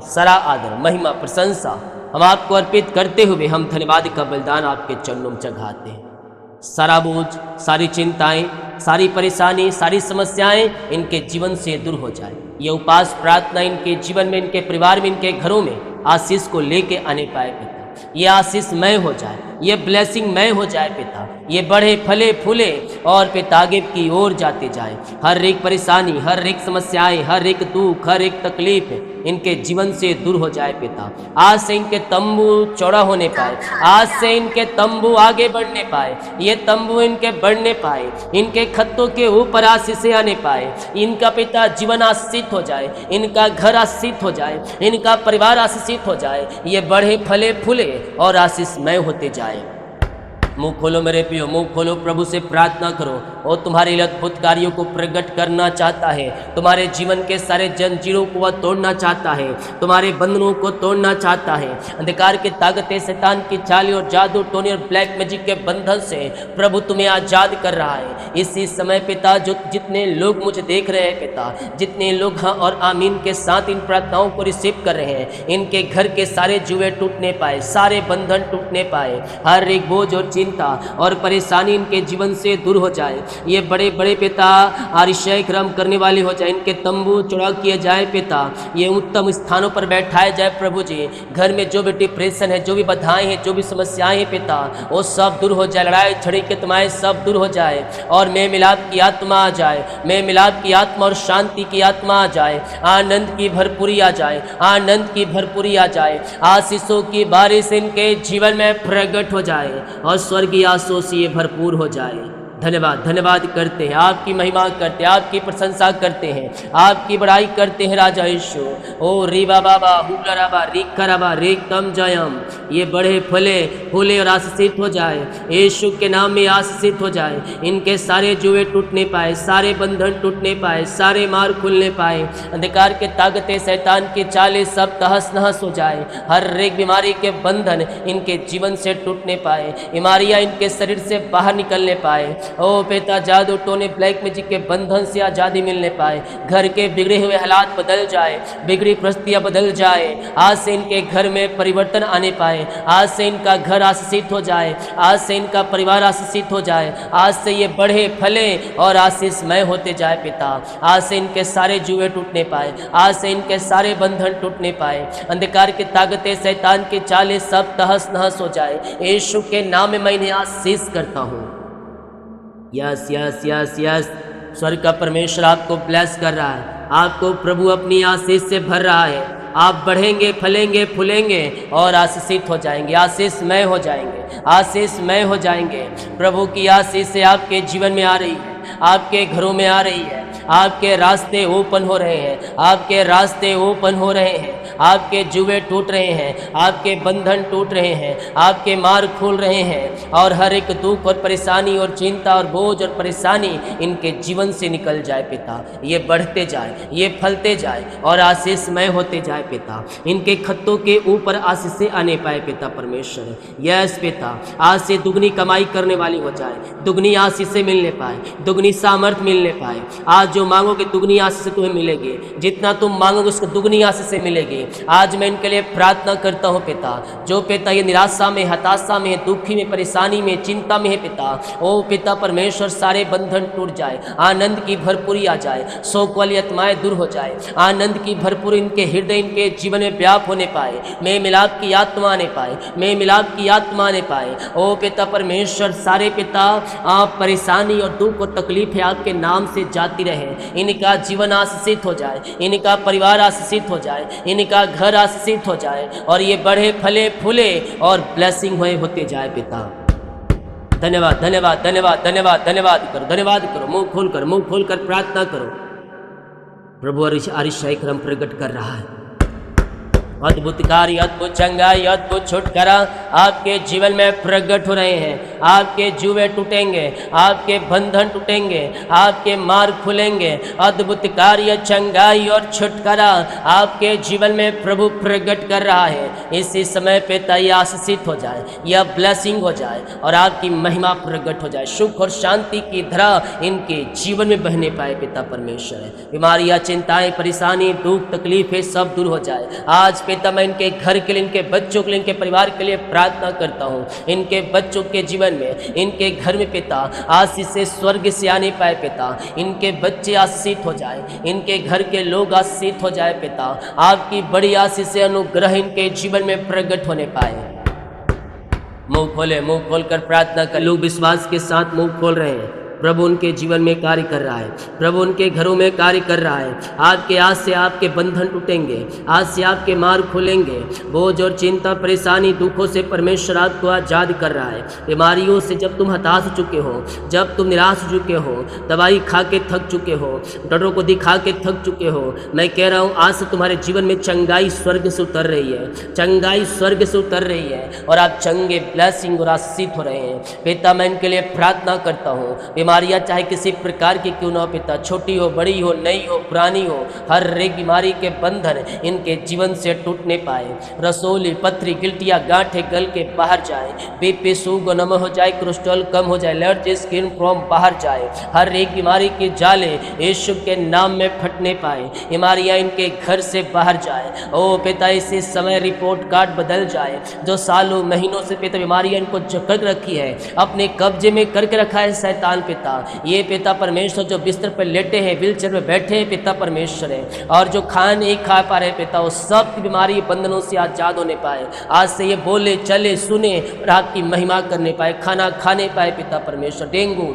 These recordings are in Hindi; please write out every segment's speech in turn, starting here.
सारा आदर महिमा प्रशंसा हम आपको अर्पित करते हुए हम धन्यवाद का बलिदान आपके चरणों में चढ़ाते हैं। सारा बोझ, सारी चिंताएं, सारी परेशानी, सारी समस्याएं इनके जीवन से दूर हो जाए। ये उपास प्रार्थना इनके जीवन में, इनके परिवार में, इनके घरों में आशीष को लेके आने पाए पिता। ये आशीषमय हो जाए, ये ब्लेसिंग मय हो जाए पिता। ये बढ़े फले फूले और पिता आगे की ओर जाते जाए। हर एक परेशानी, हर एक समस्याएं, हर एक दुख, हर एक तकलीफ इनके जीवन से दूर हो जाए पिता। आज से इनके तंबू चौड़ा होने पाए, आज से इनके तंबू आगे बढ़ने पाए, ये तंबू इनके बढ़ने पाए, इनके खत्तों के ऊपर आशीष आने पाए। इनका पिता जीवन आशीषित हो जाए, इनका घर आशीषित हो जाए, इनका परिवार आशीषित हो जाए। ये बढ़े फले फूले और आशीषमय होते जाए। मुंह खोलो मेरे प्रियो, मुंह खोलो, प्रभु से प्रार्थना करो। और तुम्हारे अद्भुत कार्यों को प्रकट करना चाहता है, तुम्हारे जीवन के सारे जंजीरों को वह तोड़ना चाहता है, तुम्हारे बंधनों को तोड़ना चाहता है। अंधकार की ताकतें, शैतान की चालें और जादू टोने और ब्लैक मैजिक के बंधन से प्रभु तुम्हें आज़ाद कर रहा है। इसी समय पिता, जो जितने लोग मुझे देख रहे हैं पिता, जितने लोग हाँ और आमीन के साथ इन प्रार्थनाओं को रिसीव कर रहे हैं, इनके घर के सारे जुए टूटने पाए, सारे बंधन टूटने पाए, हर एक बोझ और चिंता और परेशानी इनके जीवन से दूर हो जाए। ये बड़े बड़े पिता आरिशय क्रम करने वाले हो जाए, इनके तंबू चौड़ा किए जाए पिता, ये उत्तम स्थानों पर बैठाए जाए प्रभु जी। घर में जो भी डिप्रेशन है, जो भी बाधाएं हैं, जो भी समस्याएं हैं पिता, वो सब दूर हो जाए। लड़ाई झगड़े के तमाए सब दूर हो जाए और मेल मिलाप की आत्मा आ जाए, मेल मिलाप की आत्मा और शांति की आत्मा आ जाए, आनंद की भरपूरी आ जाए, आनंद की भरपूरी आ जाए। आशीषों की बारिश इनके जीवन में प्रकट हो जाए और स्वर्गीय आशीषों से भरपूर हो जाए। धन्यवाद, धन्यवाद करते हैं, आपकी महिमा करते हैं, आपकी प्रशंसा करते हैं, आपकी बड़ाई करते हैं राजा यीशु। ओ रीबा बाबा हुलराबा रिकराबा रेकम जयम, ये बड़े फले फूले और आशीषित हो जाए, यीशु के नाम में आशीषित हो जाए। इनके सारे जुए टूटने पाए, सारे बंधन टूटने पाए, सारे मार खुलने पाए, अंधकार के ताकतें, शैतान की चालें सब तहस नहस हो जाए। हर एक बीमारी के बंधन इनके जीवन से टूटने पाए, बीमारियां इनके शरीर से बाहर निकलने पाए। ओ पिता, जादू टोने ब्लैक मैजिक के बंधन से आज़ादी मिलने पाए, घर के बिगड़े हुए हालात बदल जाए, बिगड़ी परिस्थितियाँ बदल जाए। आज से इनके घर में परिवर्तन आने पाए, आज से इनका घर आशीषित हो जाए, आज से इनका परिवार आशीषित हो जाए, आज से ये बढ़े फले और आशीषमय होते जाए पिता। आज से इनके सारे जुए टूटने पाए, आज से इनके सारे बंधन टूटने पाए, अंधकार की ताकतें, शैतान की चालें सब तहस नहस हो जाए। यीशु के नाम में मैं इन्हें आशीष करता हूँ। यस यस यस यस, स्वर्ग का परमेश्वर आपको ब्लेस कर रहा है, आपको प्रभु अपनी आशीष से भर रहा है। आप बढ़ेंगे, फलेंगे, फूलेंगे और आशीषित हो जाएंगे, आशीषमय हो जाएंगे, आशीषमय हो जाएंगे। प्रभु की आशीष से आपके जीवन में आ रही है, आपके घरों में आ रही है, आपके रास्ते ओपन हो रहे हैं, आपके रास्ते ओपन हो रहे हैं, आपके जुए टूट रहे हैं, आपके बंधन टूट रहे हैं, आपके मार्ग खुल रहे हैं और हर एक दुख और परेशानी और चिंता और बोझ और परेशानी इनके जीवन से निकल जाए पिता। ये बढ़ते जाए, ये फलते जाए और आशीषमय होते जाए पिता। इनके खत्तों के ऊपर आशीषें आने पाए पिता परमेश्वर। यस पिता, आज से दुगनी कमाई करने वाली हो जाए, दुगनी आशीषें मिलने पाए, दुगनी सामर्थ्य मिलने पाए। आज जो मांगोगे दुगनी आशीष तुम्हें मिलेगी, जितना तुम मांगोगे उसको दुगनी आशीष मिलेगी। आज मैं इनके लिए प्रार्थना करता हूँ पिता, जो पिता ये निराशा में, हताशा में, दुखी में, परेशानी में, चिंता में है पिता, ओ पिता परमेश्वर सारे बंधन टूट जाए, आनंद की भरपूरी आ जाए, शोक वाली आत्माएं दूर हो जाए, आनंद की भरपूरी इनके हृदय, इनके जीवन में व्याप होने पाए, मेल मिलाप की आत्मा आने पाए, मेल मिलाप की आत्मा आने पाए। ओ पिता परमेश्वर सारे पिता आप परेशानी और दुख और तकलीफ है आपके नाम से जाती रहे, इनका जीवन आशीषित हो जाए, इनका परिवार आशीषित हो जाए, इनका घर आशीषित हो जाए और ये बढ़े फले फूले और ब्लेसिंग हुए होते जाए पिता। धन्यवाद धन्यवाद धन्यवाद धन्यवाद धन्यवाद करो, धन्यवाद करो। मुंह खोलकर प्रार्थना करो। प्रभु आरिशाई क्रम प्रकट कर रहा है अद्भुत कार्य, अद्भुत चंगाई, अद्भुत छुटकारा आपके जीवन में प्रकट हो रहे हैं। आपके जुए टूटेंगे, आपके बंधन टूटेंगे, आपके मार्ग खुलेंगे। अद्भुत कार्य, चंगाई और छुटकारा आपके जीवन में प्रभु प्रकट कर रहा है। इसी समय पे तय आशीषित हो जाए, यह ब्लेसिंग हो जाए और आपकी महिमा प्रकट हो जाए। सुख और शांति की धारा इनके जीवन में बहने पाए पिता परमेश्वर है। बीमारियां, चिंताएं, परेशानी, दुख, तकलीफें सब दूर हो जाए। आज पिता मैं इनके घर के लिए, इनके बच्चों के लिए, इनके परिवार के लिए प्रार्थना करता हूँ। इनके बच्चों के जीवन में, इनके घर में पिता आशीष से स्वर्ग से आने पाए पिता। इनके बच्चे आशीषित हो जाए, इनके घर के लोग आशीषित हो जाए पिता। आपकी बड़ी आशीष से अनुग्रह इनके जीवन में प्रकट होने पाए। मुंह खोले, मुंह खोलकर प्रार्थना कर। लोग विश्वास के साथ मुंह खोल रहे हैं। प्रभु उनके जीवन में कार्य कर रहा है, प्रभु उनके घरों में कार्य कर रहा है। आपके आज से आपके बंधन टूटेंगे, आज से आपके मार्ग खुलेंगे। बोझ और चिंता, परेशानी, दुखों से परमेश्वर आपको आजाद कर रहा है। बीमारियों से जब तुम हताश हो चुके हो, जब तुम निराश हो चुके हो, दवाई खा के थक चुके हो, डॉक्टरों को दिखा के थक चुके हो, मैं कह रहा हूँ आज से तुम्हारे जीवन में चंगाई स्वर्ग से उतर रही है, चंगाई स्वर्ग से उतर रही है और आप चंगे, ब्लेसिंग और आशीषित हो रहे हैं। पिता मैं इनके लिए प्रार्थना करता हूँ। बीमारियां चाहे किसी प्रकार की क्यों ना हो पिता, छोटी हो, बड़ी हो, नई हो, पुरानी हो, हर एक बीमारी के बंधन इनके जीवन से टूटने पाए। रसोली, पथरी, गिल्टियाँ, गांठे गल के बाहर जाए। बीपी, शुगर नम हो जाए, कोलेस्ट्रॉल कम हो जाए, एलर्जी, स्किन प्रॉब्लम बाहर जाए। हर एक बीमारी के जाले यीशु के नाम में फटने पाए। बीमारियां इनके घर से बाहर जाए। ओ पिता इसी समय रिपोर्ट कार्ड बदल जाए। जो सालों महीनों से पिता बीमारियां इनको जकड़ रखी है, अपने कब्जे में करके रखा है शैतान पिता, ये पिता परमेश्वर जो बिस्तर पर लेटे हैं, व्हीलचेयर में बैठे हैं पिता परमेश्वर है, और जो खाना नहीं खा पा रहे पिता, वो सब बीमारी बंधनों से आजाद होने पाए। आज से ये बोले, चले, सुने और आपकी महिमा करने पाए, खाना खाने पाए पिता परमेश्वर। डेंगू,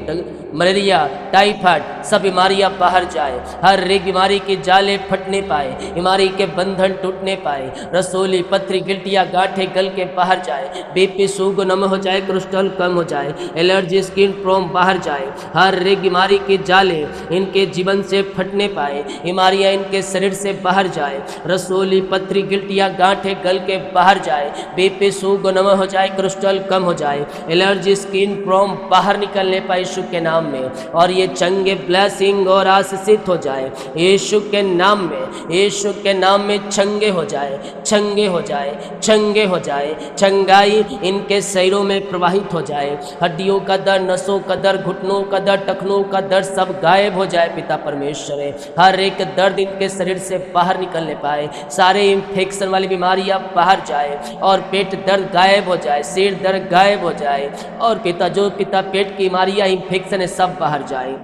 मलेरिया, टाइफाइड, सब बीमारियां बाहर जाए। हर एक बीमारी के जाले फटने पाए, बीमारी के बंधन टूटने पाए। रसोली, पथरी, गिल्टियाँ, गांठे गल के बाहर जाए। बीपी, शुगर नम हो जाए, कोलेस्ट्रॉल कम हो जाए, एलर्जी, स्किन प्रॉब्लम बाहर जाए। हर एक बीमारी के जाले इनके जीवन से फटने पाए, बीमारियां इनके शरीर से बाहर जाए। रसोली, पथरी, गिल्टियाँ, गांठे गल के बाहर जाए। बीपी, शुगर नम हो जाए, कोलेस्ट्रॉल कम हो जाए, एलर्जी, स्किन प्रॉब्लम बाहर निकलने पाए यीशु के नाम में। और ये चंगे, ब्लेसिंग और आशीषित हो जाए यीशु के नाम में। यीशु के नाम में चंगे हो जाए, चंगे हो जाए, चंगे हो जाए। चंगाई इनके शरीरों में प्रवाहित हो जाए। हड्डियों का दर्द, नसों का दर्द, घुटनों का दर्द, टखनों का दर्द सब गायब हो जाए पिता परमेश्वर है। हर एक दर्द इनके शरीर से बाहर निकलने पाए। सारे इन्फेक्शन वाली बीमारियां बाहर जाए और पेट दर्द गायब हो जाए, सिर दर्द गायब हो जाए। और पिता जो पिता पेट की बीमारियां, इन्फेक्शन है, सब बाहर जाए।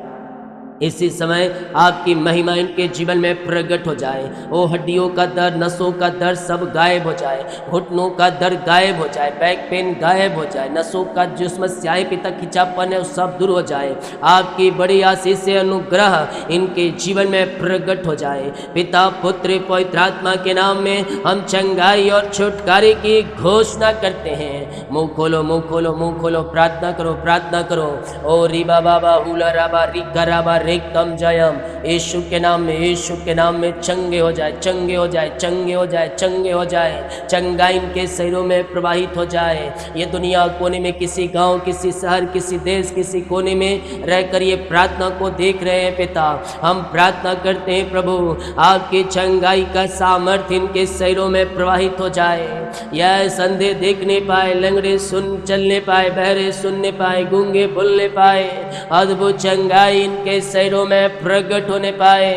इसी समय आपकी महिमा इनके जीवन में प्रकट हो जाए। ओ हड्डियों का दर्द, नसों का दर्द सब गायब हो जाए, घुटनों का दर्द गायब हो जाए, बैक पेन गायब हो जाए, नसों का जो समस्याएं पिता खिंचापन है वो सब दूर हो जाए। आपकी बड़ी आशीष से अनुग्रह इनके जीवन में प्रकट हो जाए। पिता, पुत्र, पवित्र आत्मा के नाम में हम चंगाई और छुटकारे की घोषणा करते हैं। मुंह खोलो, मुंह खोलो, मुंह खोलो, प्रार्थना करो, प्रार्थना करो। ओ रीबा बाबा हुला राबा रिका राबा रेकम जयम। यीशु के नाम में, यीशु के नाम में चंगे हो जाए, चंगे हो जाए, चंगे हो जाए, चंगे हो जाए। चंगाई इनके शरीरों में प्रवाहित हो जाए। ये दुनिया कोने में, किसी गांव, किसी शहर, किसी देश, किसी कोने में रहकर ये प्रार्थना को देख रहे हैं पिता, हम प्रार्थना करते हैं प्रभु आपकी चंगाई का सामर्थ्य इनके शरीरों में प्रवाहित हो जाए। यह संधे देखने पाए, लंगड़े सुन चलने पाए, बहरे सुनने पाए, गूंगे बोलने पाए। अद्भुत चंगाई इनके शरीरों में प्रकट होने पाए।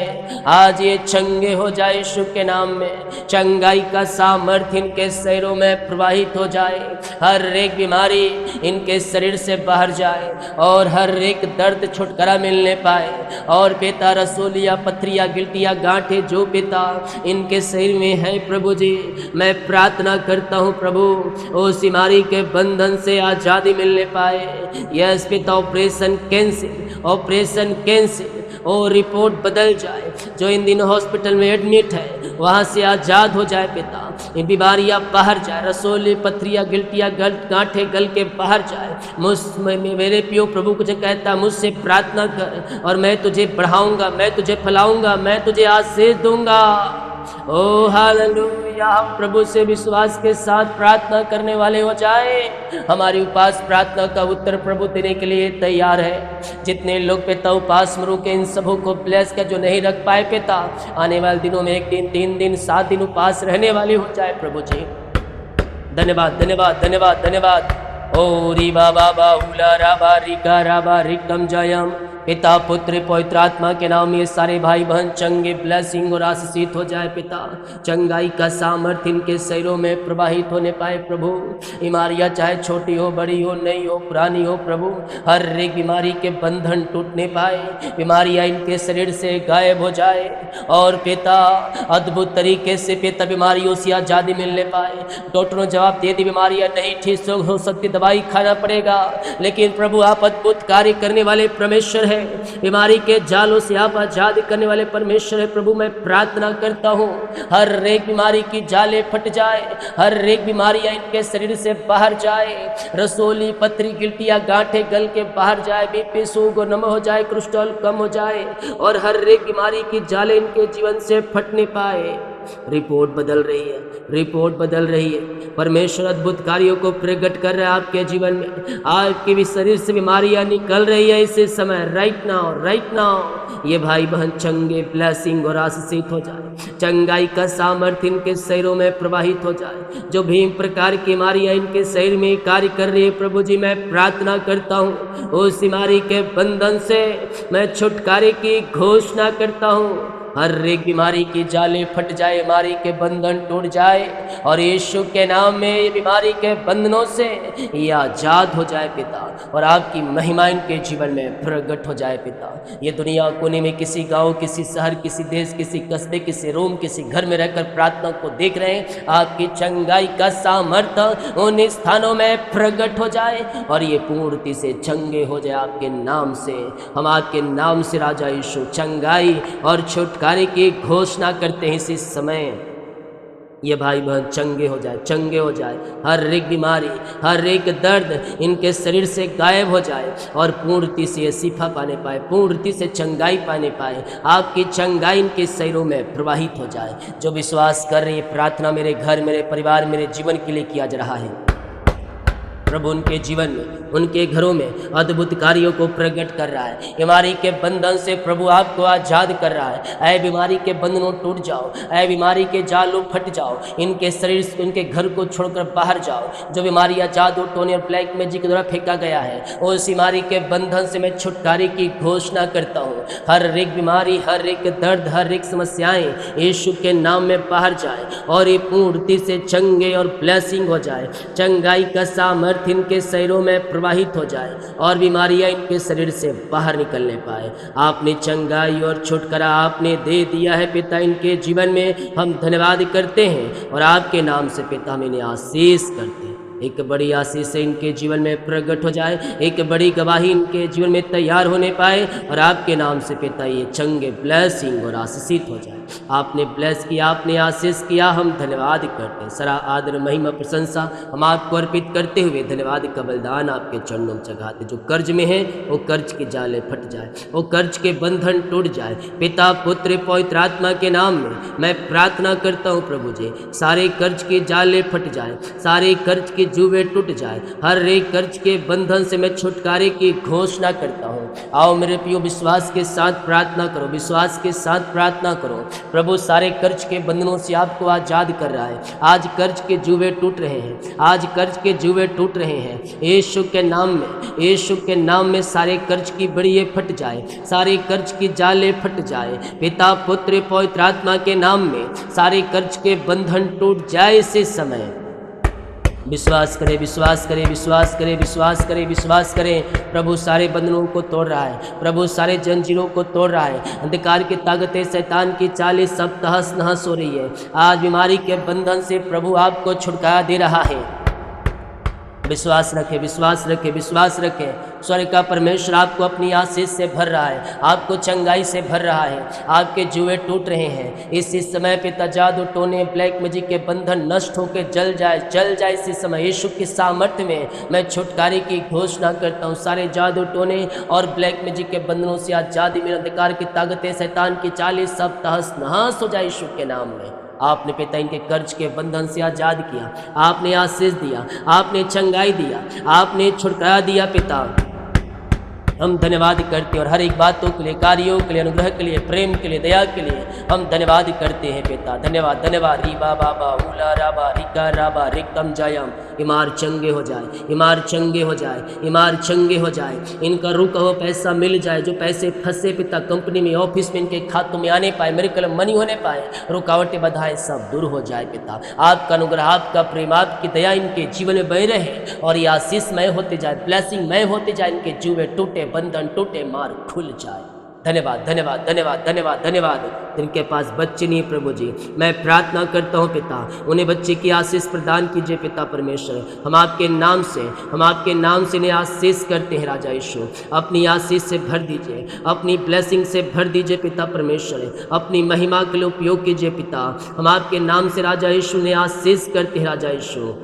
आज ये चंगे हो जाए यीशु के नाम में। चंगाई का सामर्थ्य इनके शरीरों में प्रवाहित हो जाए। हर एक बीमारी इनके शरीर से बाहर जाए और हर एक दर्द छुटकारा मिलने पाए। और पिता, रसोलिया, पथरिया, गिल्टिया, गांठे जो पिता इनके शरीर में है प्रभु जी, मैं प्रार्थना करता हूँ प्रभु उस बीमारी के बंधन से आज़ादी मिलने पाए। यस पिता, ऑपरेशन कैंसिल, ऑपरेशन कैंसिल, और रिपोर्ट बदल जाए। जो इन दिनों हॉस्पिटल में एडमिट है वहाँ से आज़ाद हो जाए पिता, इन बीमारियाँ बाहर जाए। रसोली, पथरिया, गिल्टिया, गांठे गल के बाहर जाए। मेरे प्रियो प्रभु कुछ कहता, मुझसे प्रार्थना कर और मैं तुझे बढ़ाऊंगा, मैं तुझे फैलाऊंगा, मैं तुझे आशीष दूंगा। ओ हालेलुया। हम प्रभु से विश्वास के साथ प्रार्थना करने वाले हो जाए। हमारी उपास प्रार्थना का उत्तर प्रभु देने के लिए तैयार है। जितने लोग पिता उपास में रुके इन सबों को ब्लेस कर, जो नहीं रख पाए पिता, आने वाले दिनों में 1 दिन 3 दिन 7 दिन उपास रहने वाले हो जाए प्रभु जी। धन्यवाद धन्यवाद धन्यवाद धन्यवाद। ओ री बाबा बाहुला राबा रिका राबा रिकम जयम। पिता पुत्र पवित्र आत्मा के नाम में सारे भाई बहन चंगे ब्लेसिंग और आशीषित हो जाए पिता। चंगाई का सामर्थ्य इनके शरीरों में प्रवाहित होने पाए प्रभु। बीमारियां चाहे छोटी हो बड़ी हो नई हो पुरानी हो प्रभु, हर एक बीमारी के बंधन टूटने पाए, बीमारियां इनके शरीर से गायब हो जाए और पिता अद्भुत तरीके से पिता बीमारियों से आज़ादी मिलने पाए। डॉक्टरों जवाब दे दी बीमारियां नहीं ठीक हो सकती, दवाई खाना पड़ेगा, लेकिन प्रभु आप अद्भुत कार्य करने वाले परमेश्वर है। बीमारी के जालों से आप आजाद करने वाले परमेश्वर है प्रभु। मैं प्रार्थना करता हूँ हर एक बीमारी की जाले फट जाए, हर एक बीमारियां इनके शरीर से बाहर जाए, रसोली पथरी गिल्टियाँ गांठे गल के बाहर जाए, बीपी शुगर नम हो जाए, कोलेस्ट्रॉल कम हो जाए और हर एक बीमारी की जाले इनके जीवन से फटने पाए। रिपोर्ट बदल रही है, रिपोर्ट बदल रही है। परमेश्वर अद्भुत कार्यों को प्रकट कर रहा है आपके जीवन में। आपके भी शरीर से बीमारियां निकल रही है इस समय, राइट नाउ। ये भाई बहन चंगे ब्लेसिंग और आशीषित हो जाए, चंगाई का सामर्थ्य इनके शरीरों में प्रवाहित हो जाए। जो भी प्रकार की बीमारियां इनके शरीर में कार्य कर रही है प्रभु जी, मैं प्रार्थना करता हूँ उस बीमारी के बंधन से मैं छुटकारे की घोषणा करता हूँ। हर एक बीमारी की जाले फट जाए, बीमारी के बंधन टूट जाए और यीशु के नाम में ये बीमारी के बंधनों से ये आजाद हो जाए पिता, और आपकी महिमा इनके जीवन में प्रकट हो जाए पिता। ये दुनिया कोने में किसी गांव, किसी शहर, किसी देश, किसी कस्बे, किसी रूम, किसी घर में रहकर प्रार्थना को देख रहे हैं, आपकी चंगाई का सामर्थ्य उन स्थानों में प्रकट हो जाए और ये पूर्ति से चंगे हो जाए आपके नाम से। हम आपके नाम से राजा यीशु चंगाई और छुटकारे की घोषणा करते हैं इसी समय। ये भाई बहन चंगे हो जाए, चंगे हो जाए। हर एक बीमारी, हर एक दर्द इनके शरीर से गायब हो जाए और पूर्ति से ये शिफा पाने पाए, पूर्ति से चंगाई पाने पाए। आपकी चंगाई इनके शरीरों में प्रवाहित हो जाए। जो विश्वास कर रहे हैं प्रार्थना मेरे घर, मेरे परिवार, मेरे जीवन के लिए किया जा रहा है, प्रभु उनके जीवन में, उनके घरों में अद्भुत कार्यों को प्रकट कर रहा है। बीमारी के बंधन से प्रभु आपको आजाद कर रहा है। ऐ बीमारी के बंधनों टूट जाओ, ऐ बीमारी के जालों फट जाओ, इनके शरीर से, इनके घर को छोड़कर बाहर जाओ। जो बीमारियां जादू टोने और ब्लैक मैजिक के द्वारा फेंका गया है, उस बीमारी के बंधन से मैं छुटकारे की घोषणा करता हूँ। हर एक बीमारी, हर एक दर्द, हर एक समस्याएं यीशु के नाम में बाहर जाए और ये पूर्ति से चंगे और ब्लेसिंग हो जाए। चंगाई का सामर्थ्य इनके शरीरों में प्रवाहित हो जाए और बीमारियां इनके शरीर से बाहर निकलने पाए। आपने चंगाई और छुटकारा आपने दे दिया है पिता इनके जीवन में। हम धन्यवाद करते हैं और आपके नाम से पिता हम इन्हें आशीष करते हैं। एक बड़ी आशीष से इनके जीवन में प्रकट हो जाए, एक बड़ी गवाही इनके जीवन में तैयार होने पाए और आपके नाम से पिता ये चंगे ब्लेसिंग और आशीषित हो जाए। आपने ब्लेस किया, आपने आशीष किया, हम धन्यवाद करते हैं। सारा आदर महिमा प्रशंसा हम आपको अर्पित करते हुए धन्यवाद का बलिदान आपके चरणों में चढ़ाते। जो कर्ज में है वो कर्ज के जाले फट जाए, वो कर्ज के बंधन टूट जाए। पिता पुत्र पवित्र आत्मा के नाम में मैं प्रार्थना करता हूँ प्रभु जी, सारे कर्ज के जाले फट जाए, सारे कर्ज के जुए टूट जाए, हर एक कर्ज के बंधन से मैं छुटकारे की घोषणा करता हूँ। आओ मेरे प्रियो विश्वास के साथ प्रार्थना करो, विश्वास के साथ प्रार्थना करो। प्रभु सारे कर्ज के बंधनों से आपको आजाद कर रहा है। आज कर्ज के जुए टूट रहे हैं, आज कर्ज के जुए टूट रहे हैं। यीशु के नाम में, यीशु के नाम में सारे कर्ज की बड़ियां फट जाए, सारे कर्ज की जाले फट जाए। पिता पुत्र पवित्र आत्मा के नाम में सारे कर्ज के बंधन टूट जाए इसी समय। विश्वास करें, विश्वास करें, विश्वास करें, विश्वास करें, विश्वास करें। प्रभु सारे बंधनों को तोड़ रहा है, प्रभु सारे जंजीरों को तोड़ रहा है। अंधकार की ताकतें, शैतान की चालें सब तहस नहस हो रही है। आज बीमारी के बंधन से प्रभु आपको छुटकारा दे रहा है। विश्वास रखें, विश्वास रखें, विश्वास रखें। स्वर्ग का परमेश्वर आपको अपनी आशीष से भर रहा है, आपको चंगाई से भर रहा है, आपके जुए टूट रहे हैं। इसी समय पिता जादू टोने ब्लैक मैजिक के बंधन नष्ट होकर जल जाए इसी समय यीशु की सामर्थ्य में मैं छुटकारे की घोषणा करता हूँ। सारे जादू टोने और ब्लैक मैजिक के बंधनों से आजादी में अंधकार की ताकतें शैतान की 40 सब तहस नहस हो जाए यीशु के नाम में। आपने पिता इनके कर्ज के बंधन से आजाद किया, आपने आशीष दिया, आपने चंगाई दिया, आपने छुटकारा दिया पिता। हम धन्यवाद करते हैं और हर एक बातों के लिए, कार्यों के लिए, अनुग्रह के लिए, प्रेम के लिए, दया के लिए हम धन्यवाद करते हैं पिता। धन्यवाद धन्यवाद। रीबा बाबा उला राबा रिका राबा रिकम जायम। इमार चंगे हो जाए, इमार चंगे हो जाए, इमार चंगे हो जाए। इनका रुका हुआ पैसा मिल जाए, जो पैसे फंसे पिता कंपनी में, ऑफिस में, इनके खातों में आने पाए, मेरे कलम मनी होने पाए, रुकावटें बाधाएं सब दूर हो जाए पिता। आपका अनुग्रह, आपका प्रेम, आपकी दया इनके जीवन में बह रहे और ये आशीषमय होते जाए, ब्लेसिंगमय होते जाए। इनके जुए टूटे, बंधन टूटे, मार खुल जाए। धन्यवाद धन्यवाद धन्यवाद धन्यवाद धन्यवाद। जिनके पास बच्चे नहीं प्रभु जी, मैं प्रार्थना करता हूँ पिता, उन्हें बच्चे की आशीष प्रदान कीजिए पिता परमेश्वर। हम आपके नाम से इन्हें आशीष करते हैं राजा यीशु। अपनी आशीष से भर दीजिए, अपनी ब्लेसिंग से भर दीजिए पिता परमेश्वर। अपनी महिमा के लिए उपयोग कीजिए पिता। हम आपके नाम से राजा यीशु ने आशीष करते हैं राजा यीशु।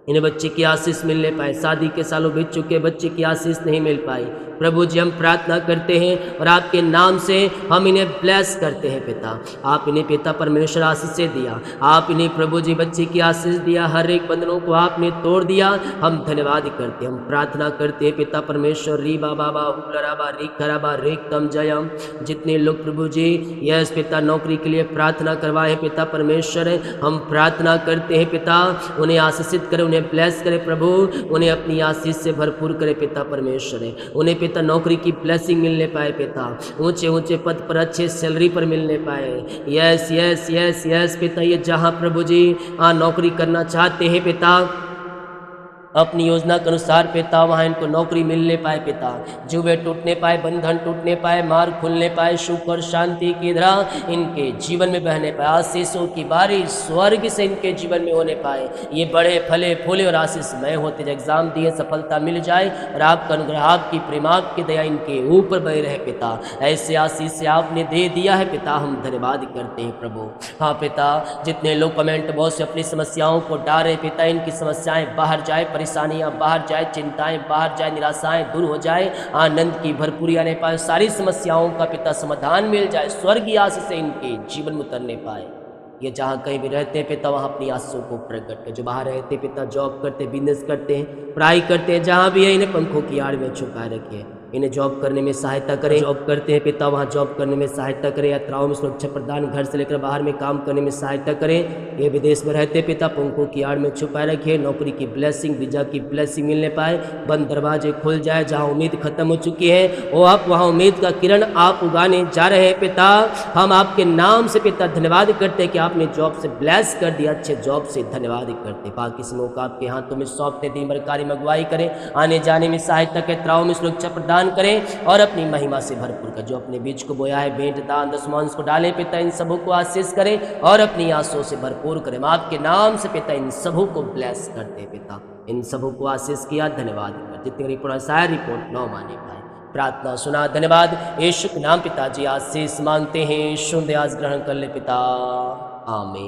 इन्हें बच्चे की आशीष मिलने पाए, शादी के सालों बीत चुके, बच्चे की आशीष नहीं मिल पाई प्रभु जी, हम प्रार्थना करते हैं और आपके नाम से हम इन्हें ब्लेस करते हैं पिता। आप इन्हें पिता परमेश्वर आशीष से दिया, आप इन्हें प्रभु जी बच्चे की आशीष दिया, हर एक बंधनों को आपने तोड़ दिया। हम धन्यवाद करते हैं, हम प्रार्थना करते हैं पिता परमेश्वर। री बाबा बाबा री खराबा रे कम जयम। जितने लोग प्रभु जी यस पिता नौकरी के लिए प्रार्थना करवाए पिता परमेश्वर, हम प्रार्थना करते हैं पिता, उन्हें आशीषित करें, उन्हें ब्लेस करें प्रभु, उन्हें अपनी आशीष से भरपूर करे पिता परमेश्वर। उन्हें पिता नौकरी की ब्लेसिंग मिलने पाए पिता, ऊंचे ऊंचे पद पर अच्छे सैलरी पर मिलने पाए। यस यस यस यस पिता, ये जहां प्रभु जी नौकरी करना चाहते हैं पिता, अपनी योजना के अनुसार पिता वहाँ इनको नौकरी मिलने पाए पिता, जुए टूटने पाए, बंधन टूटने पाए, मार खुलने पाए, सुख और शांति की धारा इनके जीवन में बहने पाए, आशीषों की बारिश स्वर्ग से इनके जीवन में होने पाए। ये बड़े फले फूले और आशीषमय होते जाए, एग्जाम दिए सफलता मिल जाए और आपका अनुग्रह, आपकी प्रेम, आपकी दया इनके ऊपर बह रहे पिता। ऐसे आशीष से आपने दे दिया है पिता, हम धन्यवाद करते हैं प्रभु। हाँ पिता, जितने लोग कमेंट बॉक्स से अपनी समस्याओं को डाले पिता, इनकी समस्याएं बाहर जाए, परेशानियां बाहर जाए, चिंताएं बाहर जाए, निराशाएं दूर हो जाए, आनंद की भरपूरी आने पाए, सारी समस्याओं का पिता समाधान मिल जाए, स्वर्गीय आशीष से इनके जीवन में उतरने पाए। ये जहाँ कहीं भी रहते हैं पिता, वहाँ अपनी आशीषों को प्रकट कर। जो बाहर रहते पिता, जॉब करते, बिजनेस करते हैं, पढ़ाई करते हैं, जहाँ भी है इन्हें पंखों की आड़ में छुपाए रखिए। इन्हें जॉब करने में सहायता करें, जॉब करते हैं पिता वहाँ जॉब करने में सहायता करें, यात्राओं में सुरक्षा प्रदान, घर से लेकर बाहर में काम करने में सहायता करें। ये विदेश में रहते पिता, पंखों की आड़ में छुपाए रखिए, नौकरी की ब्लेसिंग, वीजा की ब्लेसिंग मिलने पाए, बंद दरवाजे खुल जाए, जहाँ उम्मीद खत्म हो चुकी है वो आप वहाँ उम्मीद का किरण आप उगाने जा रहे हैं पिता। हम आपके नाम से पिता धन्यवाद करते हैं कि आपने जॉब से ब्लेस कर दिया, अच्छे जॉब से धन्यवाद करते। बाकी समूह का आपके हाथों में सौंपते, दिन भर कार्य में अगुवाई करें, आने जाने में सहायता करें, यात्राओं में सुरक्षा प्रदान करें और अपनी महिमा से भरपूर कर। जो अपने बीज को बोया है, भेंट दान दशमांश को डाले पिता, इन सबों को आशीष करें और अपनी आंसुओं से भरपूर करें। हम आपके नाम से पिता इन सबों को ब्लेस करते पिता, इन सबों को आशीष किया, धन्यवाद कर। जितनी रिपोर्ट आए रिपोर्ट न माने पाए, प्रार्थना सुना, धन्यवाद। यीशु के नाम पिताजी आशीष मांगते हैं, शुद्ध आज ग्रहण कर ले पिता, आमीन।